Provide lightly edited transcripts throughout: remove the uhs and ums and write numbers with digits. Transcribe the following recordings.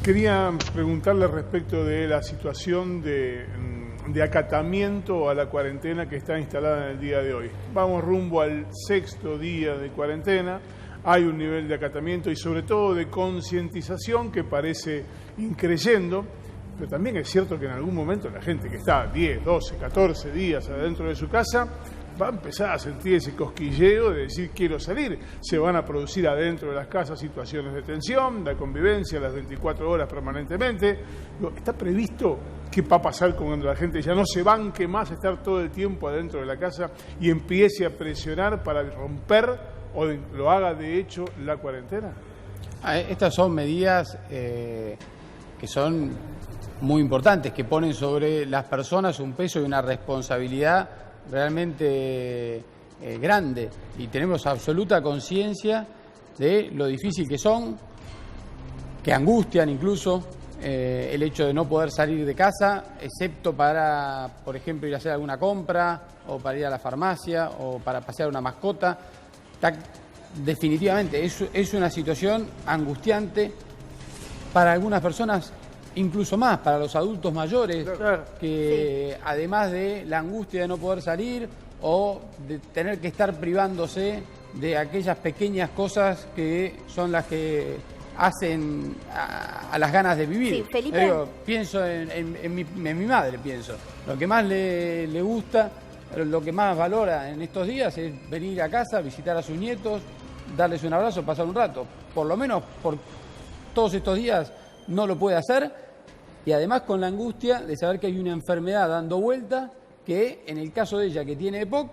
Quería preguntarle respecto de la situación de acatamiento a la cuarentena que está instalada en el día de hoy. Vamos rumbo al 6º día de cuarentena, hay un nivel de acatamiento y sobre todo de concientización que parece ir creciendo, pero también es cierto que en algún momento la gente que está 10, 12, 14 días adentro de su casa va a empezar a sentir ese cosquilleo de decir quiero salir. Se van a producir adentro de las casas situaciones de tensión, de convivencia las 24 horas permanentemente. ¿Está previsto qué va a pasar cuando la gente ya no se banque más estar todo el tiempo adentro de la casa y empiece a presionar para romper o lo haga de hecho la cuarentena? Estas son medidas que son muy importantes, que ponen sobre las personas un peso y una responsabilidad realmente grande, y tenemos absoluta conciencia de lo difícil que son, que angustian incluso el hecho de no poder salir de casa, excepto para, por ejemplo, ir a hacer alguna compra o para ir a la farmacia o para pasear una mascota. Definitivamente es una situación angustiante para algunas personas, incluso más para los adultos mayores, que sí, además de la angustia de no poder salir o de tener que estar privándose de aquellas pequeñas cosas que son las que hacen a las ganas de vivir. Sí, Felipe. Pienso en mi madre, pienso. Lo que más le gusta, lo que más valora en estos días es venir a casa, visitar a sus nietos, darles un abrazo, pasar un rato. Por lo menos por todos estos días no lo puede hacer. Y además con la angustia de saber que hay una enfermedad dando vuelta que, en el caso de ella que tiene EPOC,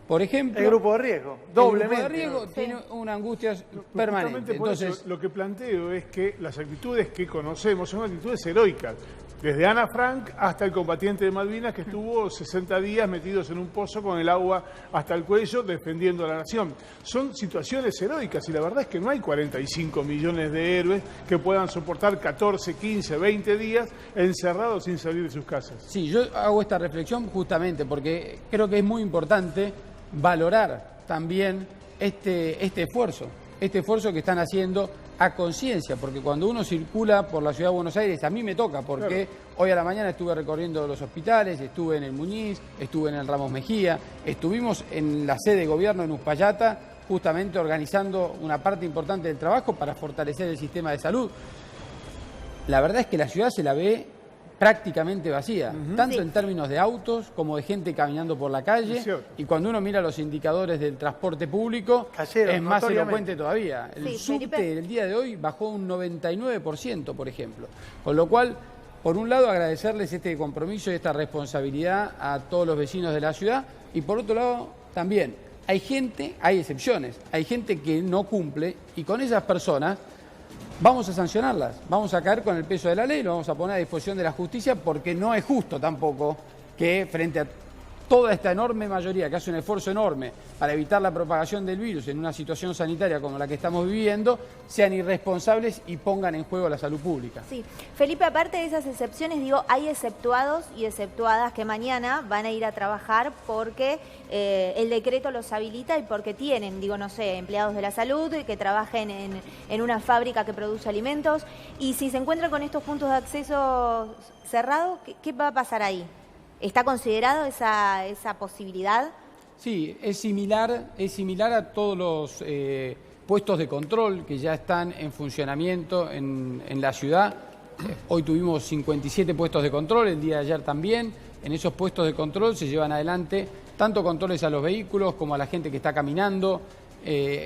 por ejemplo... El grupo de riesgo, doblemente. El grupo de riesgo tiene una angustia permanente. Entonces, lo que planteo es que las actitudes que conocemos son actitudes heroicas. Desde Ana Frank hasta el combatiente de Malvinas que estuvo 60 días metidos en un pozo con el agua hasta el cuello defendiendo a la nación. Son situaciones heroicas y la verdad es que no hay 45 millones de héroes que puedan soportar 14, 15, 20 días encerrados sin salir de sus casas. Sí, yo hago esta reflexión justamente porque creo que es muy importante valorar también este esfuerzo que están haciendo a conciencia, porque cuando uno circula por la ciudad de Buenos Aires, a mí me toca, porque hoy a la mañana estuve recorriendo los hospitales, estuve en el Muñiz, estuve en el Ramos Mejía, estuvimos en la sede de gobierno en Uspallata, justamente organizando una parte importante del trabajo para fortalecer el sistema de salud. La verdad es que la ciudad se la ve prácticamente vacía, tanto en términos de autos como de gente caminando por la calle, y cuando uno mira los indicadores del transporte público es más elocuente todavía. El subte del día de hoy bajó un 99%, por ejemplo, con lo cual, por un lado, agradecerles este compromiso y esta responsabilidad a todos los vecinos de la ciudad, y por otro lado, también hay excepciones, hay gente que no cumple, y con esas personas vamos a sancionarlas, vamos a caer con el peso de la ley, lo vamos a poner a disposición de la justicia, porque no es justo tampoco que frente a toda esta enorme mayoría que hace un esfuerzo enorme para evitar la propagación del virus en una situación sanitaria como la que estamos viviendo, sean irresponsables y pongan en juego la salud pública. Sí, Felipe, aparte de esas excepciones, digo, hay exceptuados y exceptuadas que mañana van a ir a trabajar porque el decreto los habilita y porque tienen, digo, no sé, empleados de la salud que trabajen en una fábrica que produce alimentos, y si se encuentran con estos puntos de acceso cerrados, ¿qué va a pasar ahí? ¿Está considerado esa posibilidad? Sí, es similar a todos los puestos de control que ya están en funcionamiento en la ciudad. Hoy tuvimos 57 puestos de control, el día de ayer también. En esos puestos de control se llevan adelante tanto controles a los vehículos como a la gente que está caminando,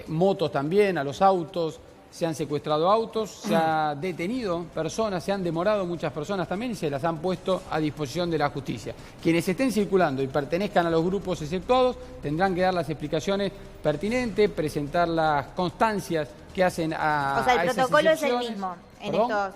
motos también, a los autos. Se han secuestrado autos, se ha detenido personas, se han demorado muchas personas también y se las han puesto a disposición de la justicia. Quienes estén circulando y pertenezcan a los grupos exceptuados tendrán que dar las explicaciones pertinentes, presentar las constancias que hacen a... O sea, el protocolo es el mismo.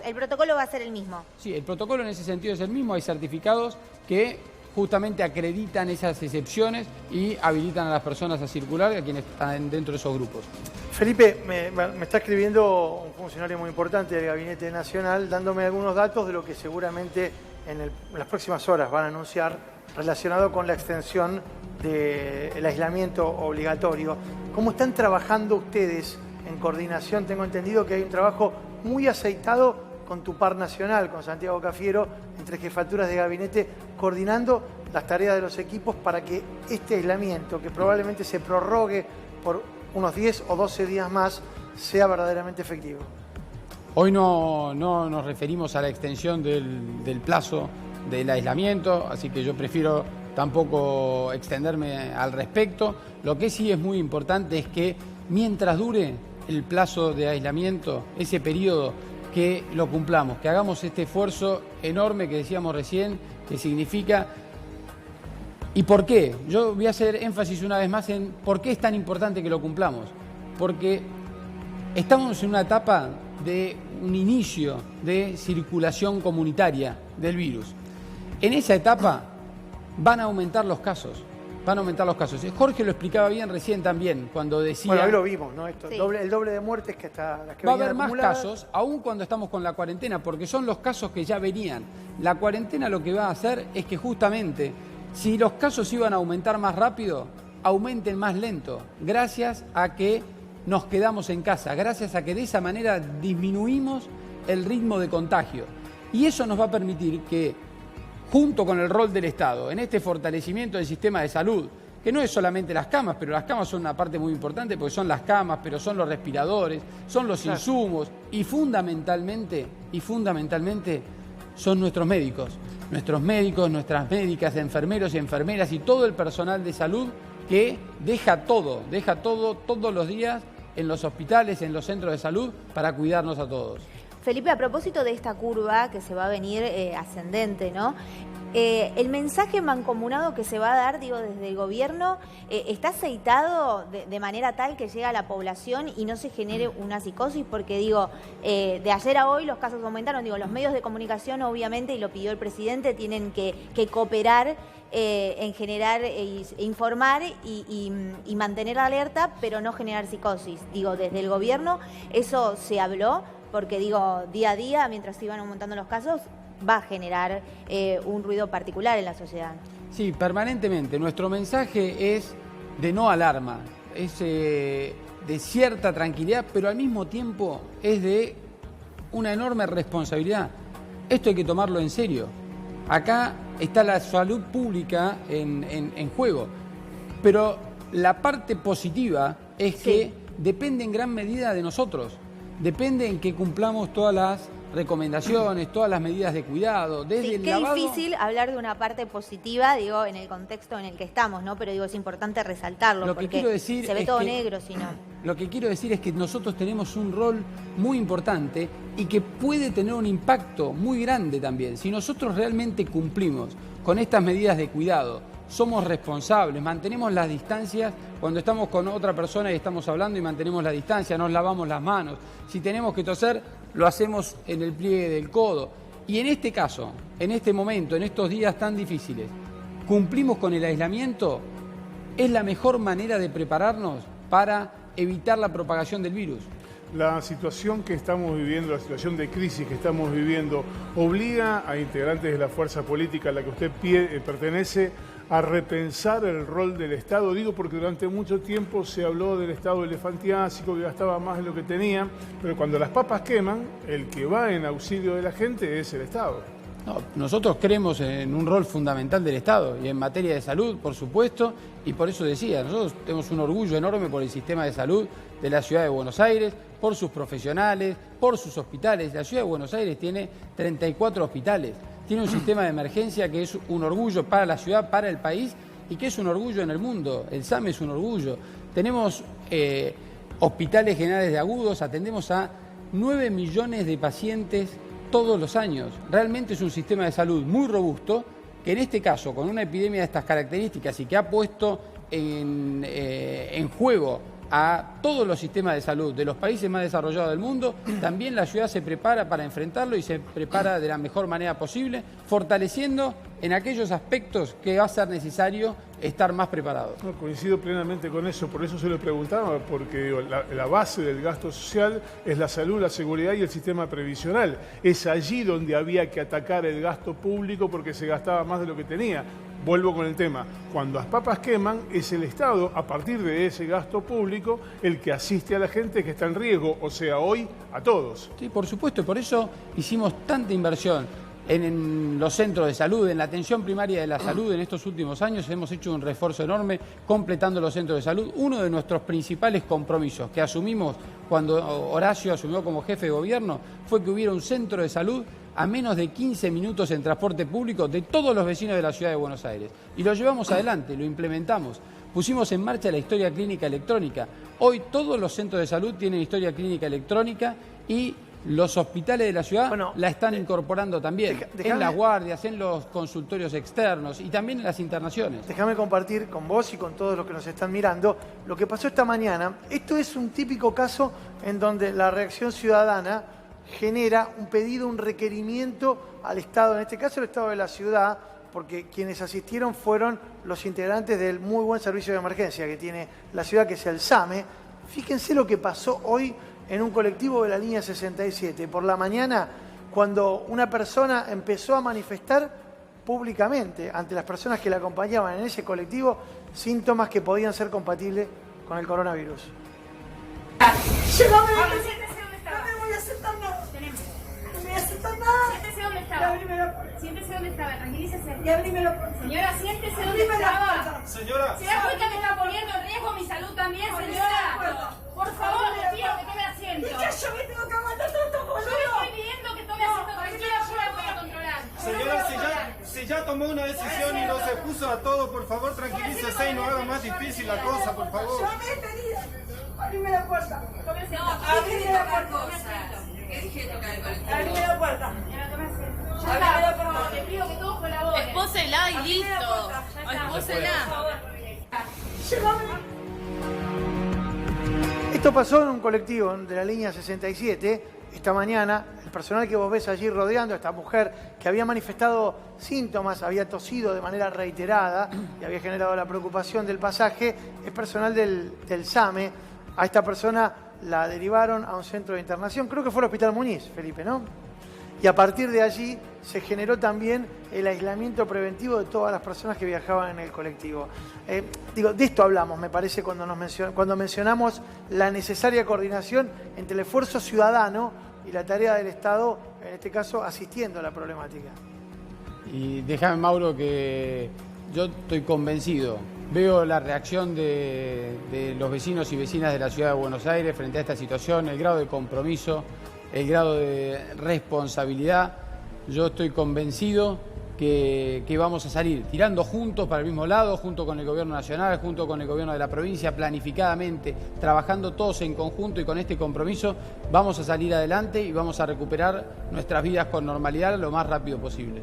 El protocolo va a ser el mismo. Sí, el protocolo en ese sentido es el mismo. Hay certificados que justamente acreditan esas excepciones y habilitan a las personas a circular, a quienes están dentro de esos grupos. Felipe, me está escribiendo un funcionario muy importante del Gabinete Nacional, dándome algunos datos de lo que seguramente en las próximas horas van a anunciar relacionado con la extensión del aislamiento obligatorio. ¿Cómo están trabajando ustedes en coordinación? Tengo entendido que hay un trabajo muy aceitado con tu par nacional, con Santiago Cafiero, entre jefaturas de gabinete, coordinando las tareas de los equipos para que este aislamiento, que probablemente se prorrogue por unos 10 o 12 días más, sea verdaderamente efectivo? Hoy no nos referimos a la extensión del plazo del aislamiento, así que yo prefiero tampoco extenderme al respecto. Lo que sí es muy importante es que mientras dure el plazo de aislamiento, ese periodo, que lo cumplamos, que hagamos este esfuerzo enorme que decíamos recién, que significa... ¿Y por qué? Yo voy a hacer énfasis una vez más en por qué es tan importante que lo cumplamos. Porque estamos en una etapa de un inicio de circulación comunitaria del virus. En esa etapa van a aumentar los casos. Jorge lo explicaba bien recién también, cuando decía... Bueno, hoy lo vimos, ¿no? Sí. El doble de muertes que está... Las que va a haber más casos, aún cuando estamos con la cuarentena, porque son los casos que ya venían. La cuarentena lo que va a hacer es que justamente, si los casos iban a aumentar más rápido, aumenten más lento, gracias a que nos quedamos en casa, gracias a que de esa manera disminuimos el ritmo de contagio. Y eso nos va a permitir que, junto con el rol del Estado, en este fortalecimiento del sistema de salud, que no es solamente las camas, pero las camas son una parte muy importante porque son las camas, pero son los respiradores, son los insumos y fundamentalmente son nuestros médicos, nuestras médicas, enfermeros y enfermeras y todo el personal de salud que deja todo todos los días en los hospitales, en los centros de salud para cuidarnos a todos. Felipe, a propósito de esta curva que se va a venir ascendente, ¿no? El mensaje mancomunado que se va a dar, digo, desde el gobierno, ¿está aceitado de manera tal que llegue a la población y no se genere una psicosis? Porque, digo, de ayer a hoy los casos aumentaron. Digo, los medios de comunicación, obviamente, y lo pidió el presidente, tienen que cooperar en generar e informar y mantener la alerta, pero no generar psicosis. Digo, desde el gobierno eso se habló, porque, digo, día a día, mientras se iban aumentando los casos, va a generar un ruido particular en la sociedad. Sí, permanentemente. Nuestro mensaje es de no alarma, es de cierta tranquilidad, pero al mismo tiempo es de una enorme responsabilidad. Esto hay que tomarlo en serio. Acá está la salud pública en juego, pero la parte positiva es que depende en gran medida de nosotros, depende en que cumplamos todas las recomendaciones, todas las medidas de cuidado, desde el lavado... Qué difícil hablar de una parte positiva, digo, en el contexto en el que estamos, ¿no? Pero digo, es importante resaltarlo, Lo que porque quiero decir se ve es todo que, negro, si no. Lo que quiero decir es que nosotros tenemos un rol muy importante y que puede tener un impacto muy grande también. Si nosotros realmente cumplimos con estas medidas de cuidado, somos responsables, mantenemos las distancias cuando estamos con otra persona y estamos hablando y mantenemos la distancia, nos lavamos las manos. Si tenemos que toser, lo hacemos en el pliegue del codo. Y en este caso, en este momento, en estos días tan difíciles, cumplimos con el aislamiento, es la mejor manera de prepararnos para evitar la propagación del virus. La situación que estamos viviendo, la situación de crisis que estamos viviendo, obliga a integrantes de la fuerza política a la que usted pertenece a repensar el rol del Estado. Digo porque durante mucho tiempo se habló del Estado elefantiásico, que gastaba más de lo que tenía, pero cuando las papas queman, el que va en auxilio de la gente es el Estado. No, nosotros creemos en un rol fundamental del Estado y en materia de salud, por supuesto, y por eso decía, nosotros tenemos un orgullo enorme por el sistema de salud de la Ciudad de Buenos Aires, por sus profesionales, por sus hospitales. La Ciudad de Buenos Aires tiene 34 hospitales, tiene un sistema de emergencia que es un orgullo para la ciudad, para el país y que es un orgullo en el mundo. El SAME es un orgullo. Tenemos hospitales generales de agudos, atendemos a 9 millones de pacientes todos los años. Realmente es un sistema de salud muy robusto que en este caso, con una epidemia de estas características y que ha puesto en juego a todos los sistemas de salud de los países más desarrollados del mundo, también la ciudad se prepara para enfrentarlo y se prepara de la mejor manera posible, fortaleciendo en aquellos aspectos que va a ser necesario estar más preparados. No, coincido plenamente con eso, por eso se lo preguntaba, porque digo, la base del gasto social es la salud, la seguridad y el sistema previsional. Es allí donde había que atacar el gasto público porque se gastaba más de lo que tenía. Vuelvo con el tema, cuando las papas queman, es el Estado, a partir de ese gasto público, el que asiste a la gente que está en riesgo, o sea, hoy a todos. Sí, por supuesto, y por eso hicimos tanta inversión en los centros de salud, en la atención primaria de la salud. En estos últimos años hemos hecho un refuerzo enorme completando los centros de salud. Uno de nuestros principales compromisos que asumimos cuando Horacio asumió como jefe de gobierno fue que hubiera un centro de salud a menos de 15 minutos en transporte público de todos los vecinos de la ciudad de Buenos Aires. Y lo llevamos adelante, lo implementamos. Pusimos en marcha la historia clínica electrónica. Hoy todos los centros de salud tienen historia clínica electrónica y los hospitales de la ciudad la están incorporando también, en las guardias, en los consultorios externos y también en las internaciones. Déjame compartir con vos y con todos los que nos están mirando lo que pasó esta mañana. Esto es un típico caso en donde la reacción ciudadana genera un pedido, un requerimiento al Estado, en este caso el Estado de la ciudad, porque quienes asistieron fueron los integrantes del muy buen servicio de emergencia que tiene la ciudad, que es el SAME. Fíjense lo que pasó hoy en un colectivo de la línea 67. Por la mañana, cuando una persona empezó a manifestar públicamente ante las personas que la acompañaban en ese colectivo síntomas que podían ser compatibles con el coronavirus. Llévame, no me voy a aceptar nada. No me voy a aceptar nada. Siéntese donde estaba. Y abrime la puerta. Siéntese donde estaba, tranquilícese. Y abrime la puerta. Señora, siéntese donde Abrime la estaba. puerta. Señora. ¿Se da cuenta que está poniendo en riesgo mi salud también, señora? Por favor, le pido que tome asiento. ¿Y qué yo me tengo que aguantar todo esto, Yo boludo? le estoy pidiendo que tome asiento tranquila, yo la voy a controlar. Señora, si ya tomó una decisión y no se puso a todo, por favor tranquilícese y no haga más difícil la cosa, por favor. Yo me he pedido. Abrime la puerta. Tome asiento. Abrime la puerta. ¿Qué dije tocar el colectivo? Abrime la puerta. Señora, tome asiento. Ya Abrime la está, por puerta. favor, le pido que todos colaboren. Espósela y listo. Espósela. Llévame. Esto pasó en un colectivo de la línea 67 esta mañana. El personal que vos ves allí rodeando a esta mujer que había manifestado síntomas, había tosido de manera reiterada y había generado la preocupación del pasaje, es personal del SAME. A esta persona la derivaron a un centro de internación, creo que fue el Hospital Muñiz, Felipe, ¿no? Y a partir de allí se generó también el aislamiento preventivo de todas las personas que viajaban en el colectivo. De esto hablamos, me parece, cuando mencionamos la necesaria coordinación entre el esfuerzo ciudadano y la tarea del Estado, en este caso asistiendo a la problemática. Y déjame, Mauro, que yo estoy convencido. Veo la reacción de los vecinos y vecinas de la ciudad de Buenos Aires frente a esta situación, el grado de compromiso, el grado de responsabilidad. Yo estoy convencido que vamos a salir tirando juntos para el mismo lado, junto con el gobierno nacional, junto con el gobierno de la provincia, planificadamente, trabajando todos en conjunto y con este compromiso, vamos a salir adelante y vamos a recuperar nuestras vidas con normalidad lo más rápido posible.